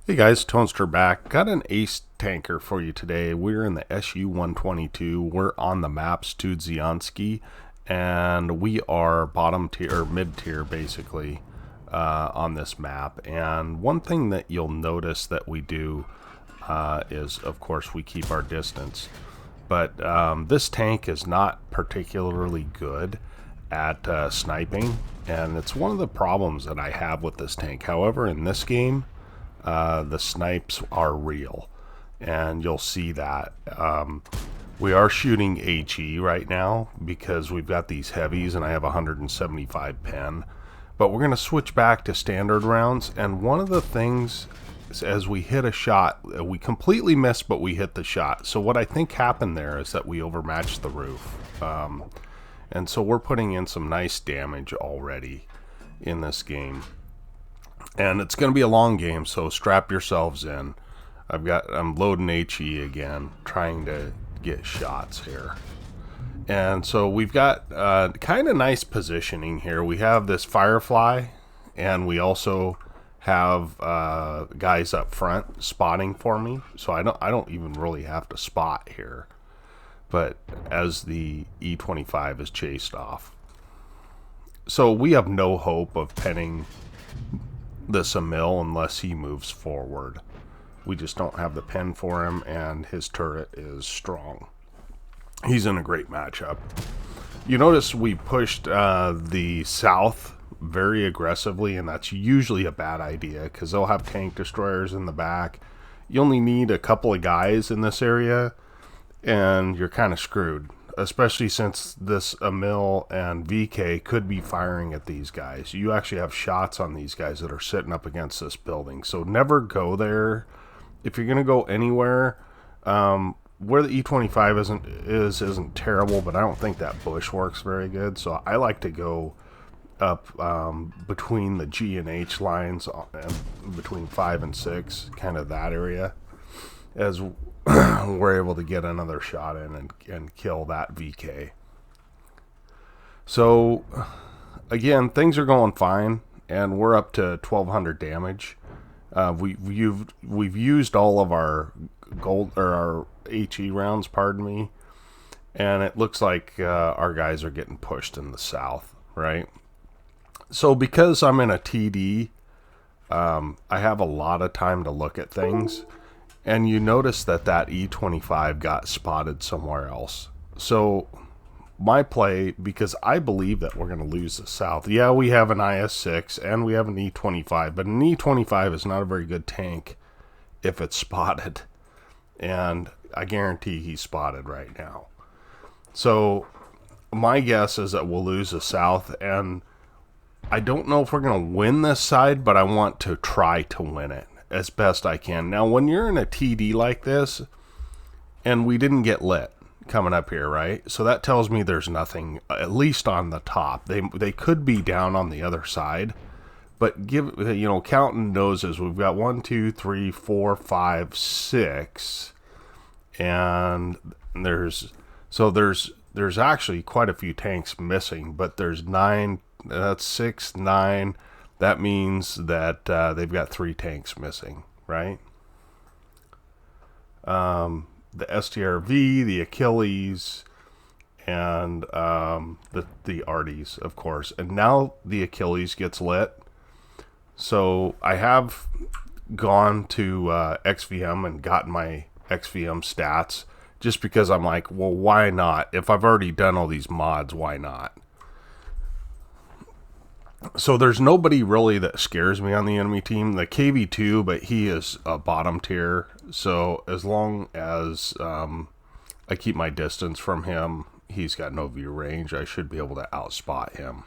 Hey guys, Toaster back. Got an ace tanker for you today. We're in the SU-122. We're on the map Studzianski, and we are bottom tier, or mid tier basically, on this map. And one thing that you'll notice that we do is, of course, we keep our distance. But this tank is not particularly good at sniping, and it's one of the problems that I have with this tank. However, in this game, the snipes are real, and you'll see that. We are shooting HE right now because we've got these heavies and I have 175 pen, but we're going to switch back to standard rounds. And one of the things is, as we hit a shot, we completely missed, but we hit the shot. So what I think happened there is that we overmatched the roof, and so we're putting in some nice damage already in this game. And it's going to be a long game, so strap yourselves in. I'm loading HE again, trying to get shots here. And so we've got kind of nice positioning here. We have this Firefly, and we also have guys up front spotting for me. So I don't even really have to spot here. But as the E25 is chased off. So we have no hope of penning this Emil unless he moves forward. We just don't have the pen for him, and his turret is strong. He's in a great matchup. You notice we pushed the south very aggressively, and that's usually a bad idea because they'll have tank destroyers in the back. You only need a couple of guys in this area and you're kind of screwed, especially since this Emil and VK could be firing at these guys. You actually have shots on these guys that are sitting up against this building. So never go there. If you're going to go anywhere, where the E25 isn't terrible, but I don't think that bush works very good. So I like to go up between the G and H lines, and between 5 and 6, kind of that area, as we're able to get another shot in and kill that VK. So again, things are going fine, and we're up to 1200 damage. We've used all of our gold, or our HE rounds, pardon me, and it looks like our guys are getting pushed in the south, right? So because I'm in a TD, I have a lot of time to look at things. And you notice that E25 got spotted somewhere else. So my play, because I believe that we're going to lose the south. Yeah, we have an IS-6 and we have an E25, but an E25 is not a very good tank if it's spotted. And I guarantee he's spotted right now. So my guess is that we'll lose the south, and I don't know if we're going to win this side, but I want to try to win it as best I can. Now, when you're in a TD like this, and we didn't get lit coming up here, right? So that tells me there's nothing, at least on the top. They could be down on the other side, but counting noses, we've got 1, 2, 3, 4, 5, 6, and there's actually quite a few tanks missing, but there's 9. That's 6, 9. That means that they've got 3 tanks missing, right? The STRV, the Achilles, and the Arties, of course. And now the Achilles gets lit. So I have gone to XVM and gotten my XVM stats, just because I'm like, well, why not? If I've already done all these mods, why not? So there's nobody really that scares me on the enemy team. The KV2, but he is a bottom tier. So as long as I keep my distance from him, he's got no view range. I should be able to outspot him.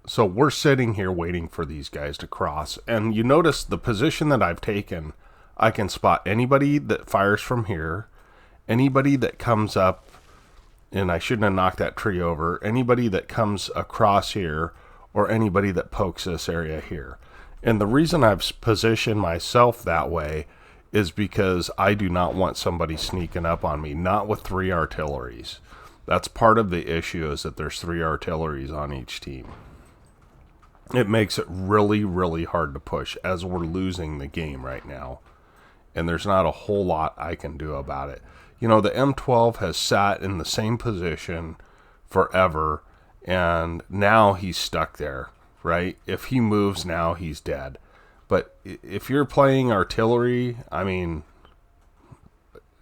So we're sitting here waiting for these guys to cross. And you notice the position that I've taken. I can spot anybody that fires from here, anybody that comes up, and I shouldn't have knocked that tree over, anybody that comes across here, or anybody that pokes this area here. And the reason I've positioned myself that way is because I do not want somebody sneaking up on me, not with 3 artilleries. That's part of the issue, is that there's 3 artilleries on each team. it makes it really, really hard to push as we're losing the game right now. And there's not a whole lot I can do about it. You know, the M12 has sat in the same position forever, and now he's stuck there, right? If he moves now, he's dead. But if you're playing artillery, I mean,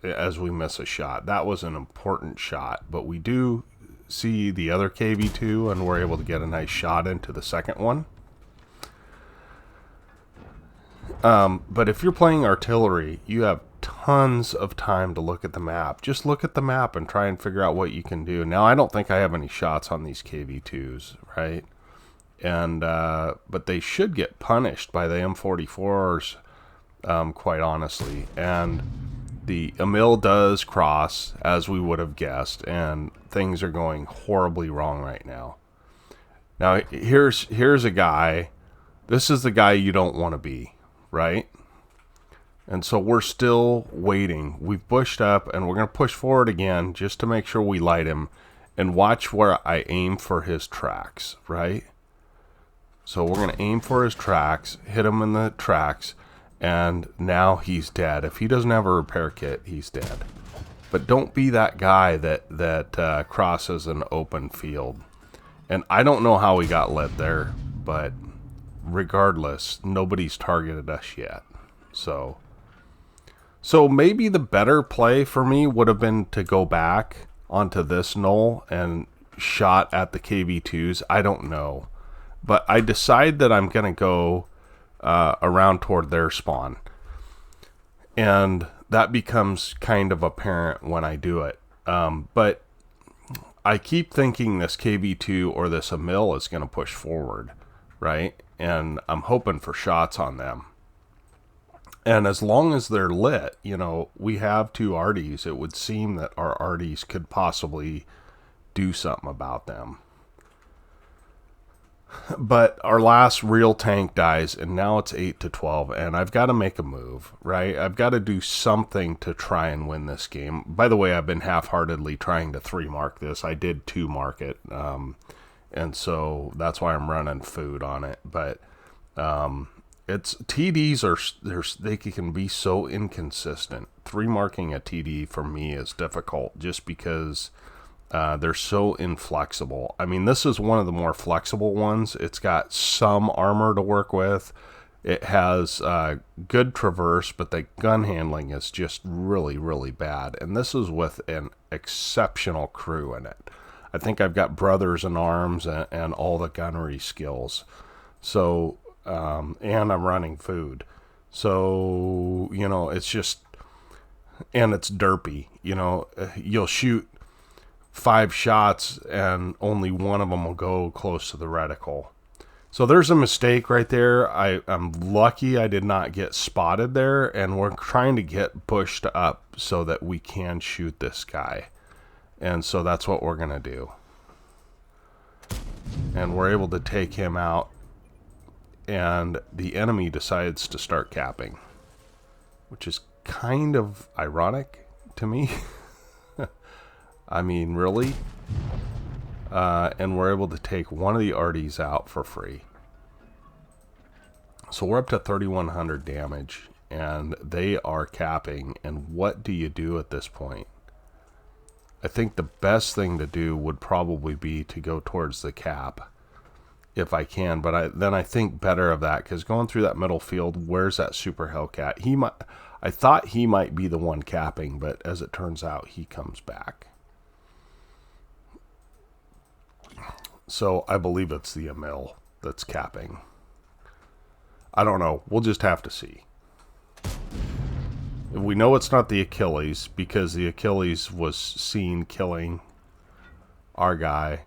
as we miss a shot, that was an important shot. But we do see the other KV2, and we're able to get a nice shot into the second one. But if you're playing artillery, you have tons of time to look at the map. Just look at the map and try and figure out what you can do. Now, I don't think I have any shots on these KV2s, right? And but they should get punished by the M44s, quite honestly. And the Emil does cross, as we would have guessed, and things are going horribly wrong right now. Now, here's a guy. This is the guy you don't want to be, right? And so we're still waiting. We've pushed up, and we're going to push forward again just to make sure we light him. And watch where I aim for his tracks, right? So we're going to aim for his tracks, hit him in the tracks, and now he's dead. If he doesn't have a repair kit, he's dead. But don't be that guy that crosses an open field. And I don't know how we got led there, but regardless, nobody's targeted us yet. So maybe the better play for me would have been to go back onto this knoll and shot at the KV2s. I don't know. But I decide that I'm going to go around toward their spawn. And that becomes kind of apparent when I do it. But I keep thinking this KV2 or this Emil is going to push forward, right? And I'm hoping for shots on them. And as long as they're lit, you know, we have two arties. It would seem that our arties could possibly do something about them. But our last real tank dies, and now it's 8-12, and I've got to make a move, right? I've got to do something to try and win this game. By the way, I've been half-heartedly trying to 3-mark this. I did 2-mark it, and so that's why I'm running food on it. But it's TDs they can be so inconsistent. 3-marking a TD for me is difficult, just because they're so inflexible. I mean, this is one of the more flexible ones. It's got some armor to work with. It has good traverse, but the gun handling is just really, really bad. And this is with an exceptional crew in it. I think I've got brothers in arms and all the gunnery skills. So, and I'm running food. So, you know, it's just, and it's derpy. You know, you'll shoot 5 shots and only one of them will go close to the reticle. So there's a mistake right there. I'm lucky I did not get spotted there, and we're trying to get pushed up so that we can shoot this guy. And so that's what we're going to do. And we're able to take him out, and the enemy decides to start capping, which is kind of ironic to me. I mean, really? And we're able to take one of the arties out for free. So we're up to 3,100 damage, and they are capping. And what do you do at this point? I think the best thing to do would probably be to go towards the cap, if I can. But then I think better of that, because going through that middle field, where's that Super Hellcat? I thought he might be the one capping, but as it turns out, he comes back. So I believe it's the Emil that's capping. I don't know. We'll just have to see. We know it's not the Achilles, because the Achilles was seen killing our guy,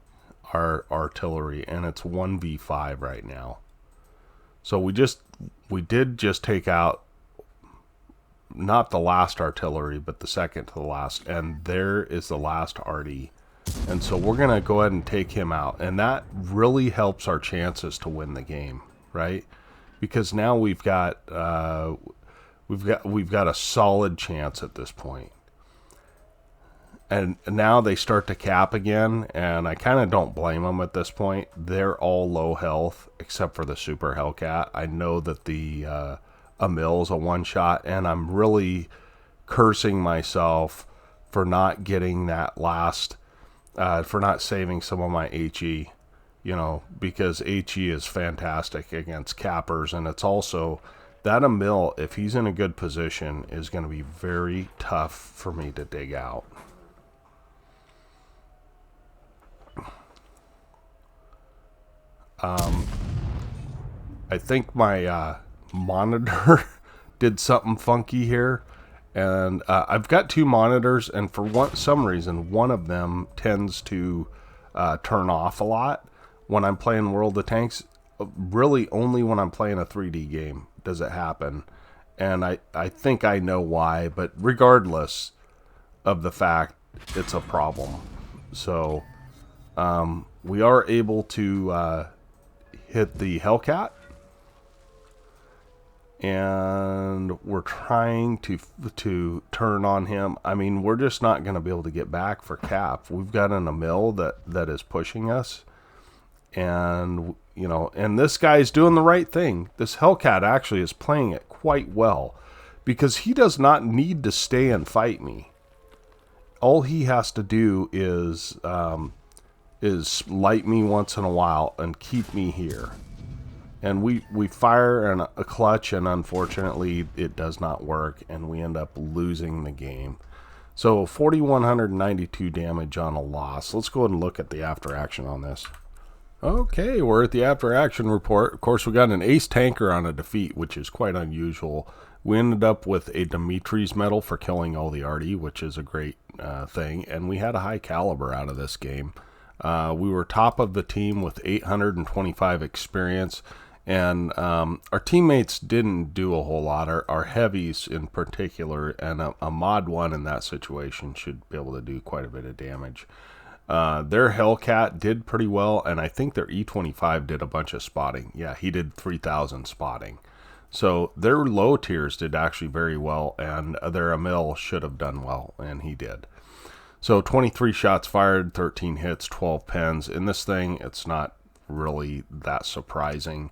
our artillery, and it's 1v5 right now. So we did just take out not the last artillery, but the second to the last, and there is the last arty. And so we're going to go ahead and take him out. And that really helps our chances to win the game, right? Because now we've got a solid chance at this point. and now they start to cap again, and I kind of don't blame them at this point. They're all low health except for the Super Hellcat. I know that the Emil is a one-shot, and I'm really cursing myself for not getting that last, for not saving some of my HE, because HE is fantastic against cappers, and it's also, that Emil, if he's in a good position, is going to be very tough for me to dig out. I think my monitor did something funky here, and I've got two monitors, and for some reason one of them tends to turn off a lot when I'm playing World of Tanks. Really only when I'm playing a 3D game does it happen, and I think I know why, but regardless of the fact, it's a problem. So we are able to hit the Hellcat, and we're trying to turn on him. I mean, we're just not going to be able to get back for cap. We've got an Emil that is pushing us, and and this guy's doing the right thing. This Hellcat actually is playing it quite well, because he does not need to stay and fight me. All he has to do is light me once in a while and keep me here. And we fire a clutch, and unfortunately it does not work, and we end up losing the game. So 4,192 damage on a loss. Let's go ahead and look at the after action on this. Okay, we're at the after action report. Of course, we got an ace tanker on a defeat, which is quite unusual. We ended up with a Dimitri's medal for killing all the arty, which is a great thing, and we had a high caliber out of this game. We were top of the team with 825 experience, and our teammates didn't do a whole lot. Our heavies in particular, and a mod 1 in that situation should be able to do quite a bit of damage. Their Hellcat did pretty well, and I think their E25 did a bunch of spotting. Yeah, he did 3,000 spotting. So their low tiers did actually very well, and their Emil should have done well, and he did. So 23 shots fired, 13 hits, 12 pens. In this thing, it's not really that surprising.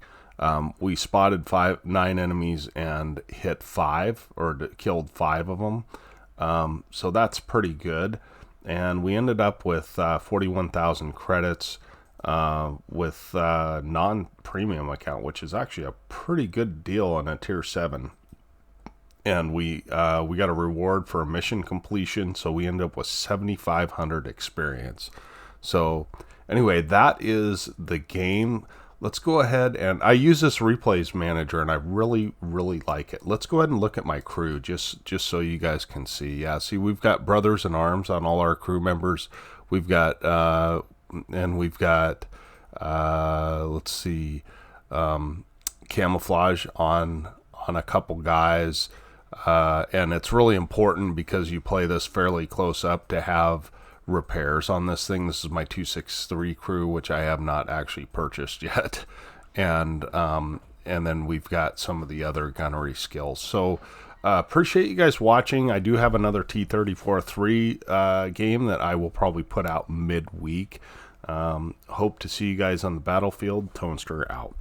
We spotted 9 enemies and hit 5, or killed 5 of them. So that's pretty good. And we ended up with 41,000 credits with non-premium account, which is actually a pretty good deal on a tier 7. And we got a reward for a mission completion, so we ended up with 7,500 experience. So anyway, that is the game. Let's go ahead, and I use this replays manager, and I really like it. Let's go ahead and look at my crew, just so you guys can see. Yeah, see, we've got brothers in arms on all our crew members. We've got let's see, camouflage on a couple guys. And it's really important, because you play this fairly close up, to have repairs on this thing. This is my 263 crew, which I have not actually purchased yet. And then we've got some of the other gunnery skills. So appreciate you guys watching. I do have another T-34-3 game that I will probably put out midweek. Hope to see you guys on the battlefield. Tonester out.